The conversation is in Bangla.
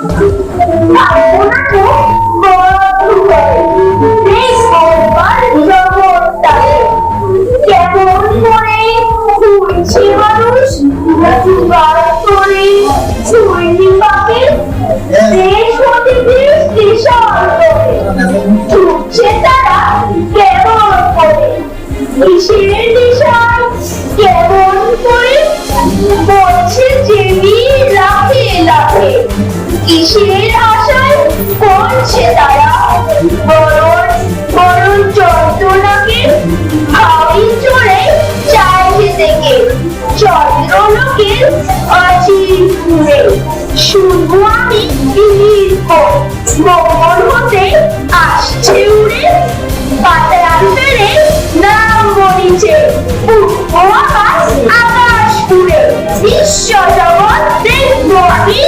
ভাবনা তো বড় করে বেশ একবার জগৎটাকে কেমন করে ঘুরছে মানুষ বার করে ছুঁড়ি পাকে দেশ হতে দেশ দেশান্তরে ছুটছে তারা কেমন করে কিসের দিশায় কেমন করে বলছে জেমি লাফে লাফে কিসের আশায় করছে তারা বরণ বরণ যন্ত্রণাকে হাওড়ি চড়ে চাইছে থেকে চন্দ্রলোকের অচির ঘুরে শুনবো আমি মঙ্গল হতে আসছে উড়ে পাতারা ফেরে নাম বলিছে আকাশ উড়ে বিশ্ব জগৎ দেখবো আমি